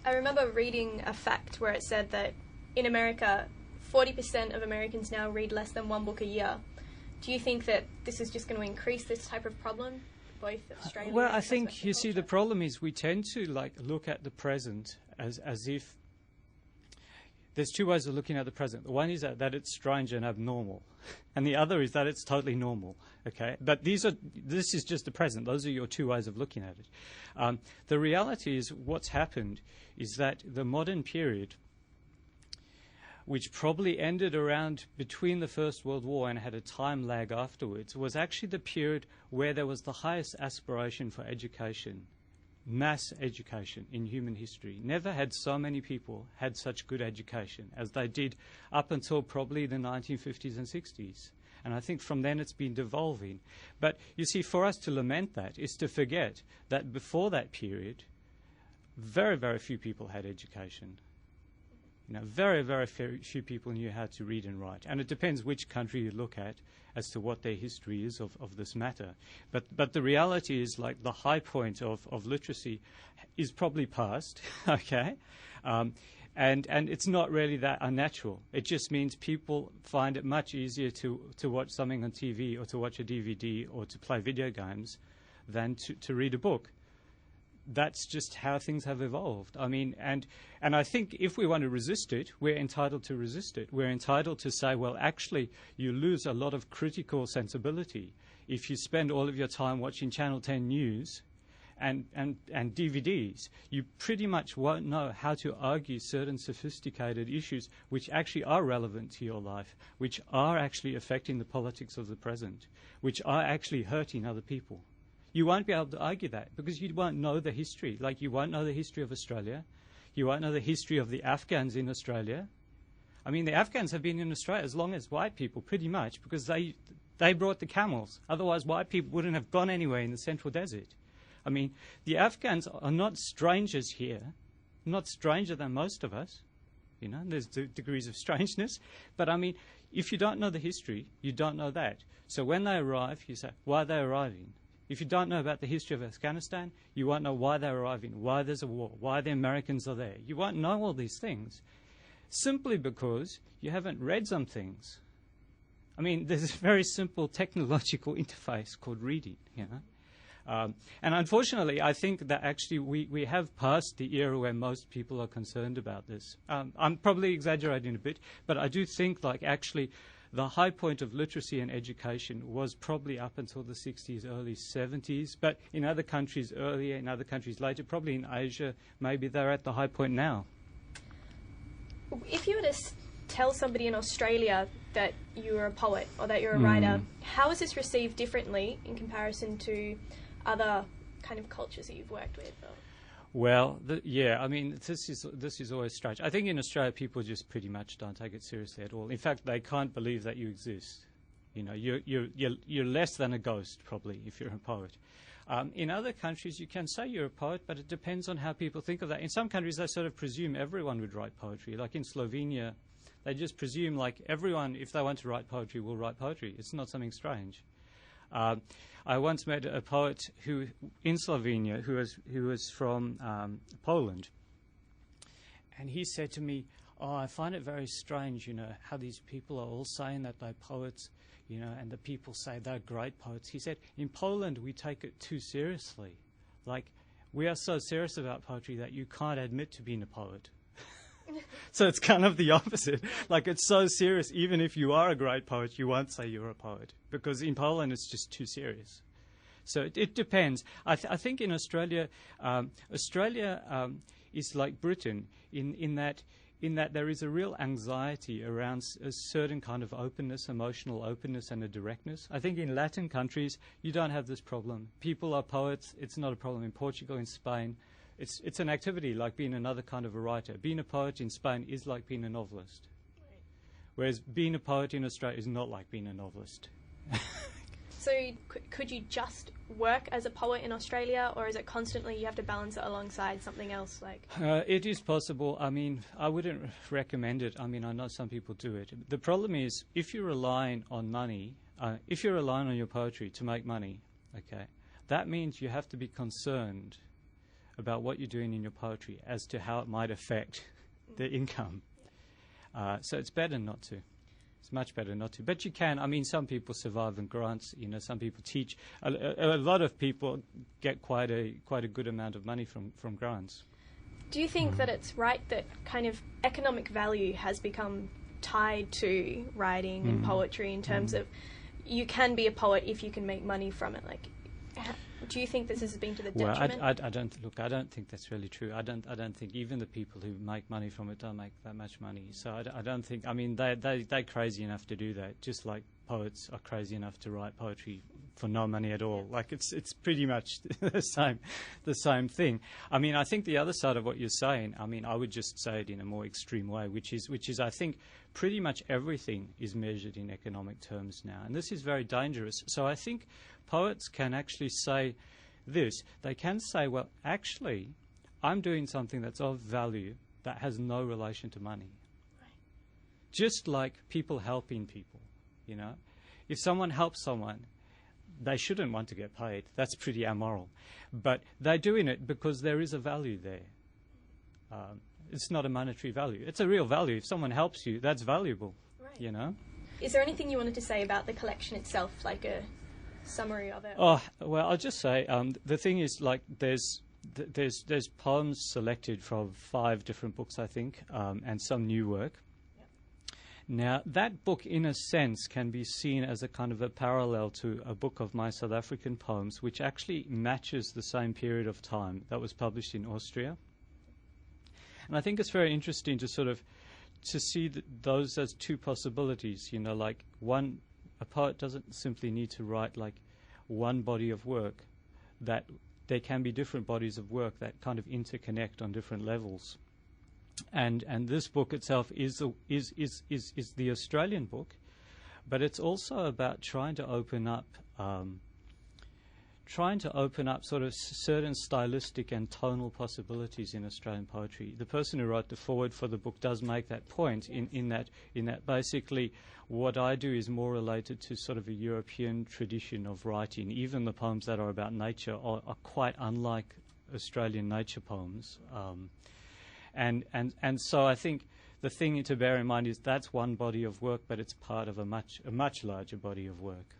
I remember reading a fact where it said that in America, 40% of Americans now read less than one book a year. Do you think that this is just going to increase this type of problem, both Australia Well, and I think, Western you see, the culture? problem is we tend to look at the present as if there's two ways of looking at the present. One is that it's strange and abnormal, and the other is that it's totally normal. Okay, but this is just the present. Those are your two ways of looking at it. The reality is, what's happened is that the modern period, which probably ended around between the First World War and had a time lag afterwards, was actually the period where there was the highest aspiration for education. Mass education in human history. Never had so many people had such good education as they did up until probably the 1950s and 60s. And I think from then it's been devolving. But you see, for us to lament that is to forget that before that period, very, very few people had education. You know, very, very few people knew how to read and write. And it depends which country you look at as to what their history is of this matter. But the reality is, like, the high point of literacy is probably past, okay? And it's not really that unnatural. It just means people find it much easier to watch something on TV or to watch a DVD or to play video games than to read a book. That's just how things have evolved. I mean, and I think if we want to resist it, we're entitled to resist it. We're entitled to say, well, actually, you lose a lot of critical sensibility if you spend all of your time watching Channel 10 news and DVDs. You pretty much won't know how to argue certain sophisticated issues which actually are relevant to your life, which are actually affecting the politics of the present, which are actually hurting other people. You won't be able to argue that because you won't know the history. Like, you won't know the history of Australia. You won't know the history of the Afghans in Australia. I mean, the Afghans have been in Australia as long as white people, pretty much, because they brought the camels. Otherwise, white people wouldn't have gone anywhere in the Central Desert. I mean, the Afghans are not strangers here, not stranger than most of us. You know, there's degrees of strangeness. But, I mean, if you don't know the history, you don't know that. So when they arrive, you say, why are they arriving? If you don't know about the history of Afghanistan, you won't know why they're arriving, why there's a war, why the Americans are there. You won't know all these things simply because you haven't read some things. I mean, there's a very simple technological interface called reading, you know. And unfortunately, I think that actually we have passed the era where most people are concerned about this. I'm probably exaggerating a bit, but I do think, like, actually the high point of literacy and education was probably up until the 60s, early 70s, but in other countries earlier, in other countries later, probably in Asia, maybe they're at the high point now. If you were to tell somebody in Australia that you're a poet or that you're a writer, how is this received differently in comparison to other kind of cultures that you've worked with? Well, yeah, I mean, this is always strange. I think in Australia, people just pretty much don't take it seriously at all. In fact, they can't believe that you exist. You know, you're less than a ghost, probably, if you're a poet. In other countries, you can say you're a poet, but it depends on how people think of that. In some countries, they sort of presume everyone would write poetry. Like in Slovenia, they just presume, like, everyone, if they want to write poetry, will write poetry. It's not something strange. I once met a poet who in Slovenia who was from Poland, and he said to me, "Oh, I find it very strange, you know, how these people are all saying that they're poets, you know, and the people say they're great poets." He said, "In Poland, we take it too seriously. Like, we are so serious about poetry that you can't admit to being a poet." So it's kind of the opposite. Like, it's so serious, even if you are a great poet, you won't say you're a poet, because in Poland it's just too serious. So it depends. I think in Australia, Australia is like Britain in that there is a real anxiety around a certain kind of openness, emotional openness and a directness. I think in Latin countries, you don't have this problem. People are poets. It's not a problem in Portugal, in Spain. It's an activity like being another kind of a writer. Being a poet in Spain is like being a novelist. Whereas being a poet in Australia is not like being a novelist. So could you just work as a poet in Australia, or is it constantly you have to balance it alongside something else? Like it is possible. I mean, I wouldn't recommend it. I mean, I know some people do it. The problem is, if you're relying on money, if you're relying on your poetry to make money, okay, that means you have to be concerned about what you're doing in your poetry as to how it might affect the income. So it's better not to. It's much better not to. But you can. I mean, some people survive on grants. You know, some people teach. A lot of people get quite a good amount of money from grants. Do you think that it's right that kind of economic value has become tied to writing and poetry in terms of you can be a poet if you can make money from it? Like, do you think this has been to the detriment? Well, I don't think that's really true. I don't think even the people who make money from it don't make that much money. So I don't think. I mean, they're crazy enough to do that. Just like poets are crazy enough to write poetry for no money at all. Like it's pretty much the same thing. I mean, I think the other side of what you're saying. I mean, I would just say it in a more extreme way, which is I think pretty much everything is measured in economic terms now, and this is very dangerous. So I think poets can actually say this. They can say, well, actually, I'm doing something that's of value that has no relation to money. Right. Just like people helping people, you know. If someone helps someone, they shouldn't want to get paid. That's pretty amoral. But they're doing it because there is a value there. It's not a monetary value. It's a real value. If someone helps you, that's valuable, Right. you know. Is there anything you wanted to say about the collection itself, like a summary of it? Oh, well, I'll just say the thing is, like, there's poems selected from 5 different books, I think, and some new work. Yep. Now, that book, in a sense, can be seen as a kind of a parallel to a book of my South African poems, which actually matches the same period of time that was published in Austria. And I think it's very interesting to sort of to see those as 2 possibilities. You know, like a poet doesn't simply need to write like one body of work. That there can be different bodies of work that kind of interconnect on different levels. And this book itself is the Australian book, but it's also about trying to open up sort of certain stylistic and tonal possibilities in Australian poetry. The person who wrote the foreword for the book does make that point in that basically what I do is more related to sort of a European tradition of writing. Even the poems that are about nature are quite unlike Australian nature poems. And so I think the thing to bear in mind is that's one body of work, but it's part of a much larger body of work.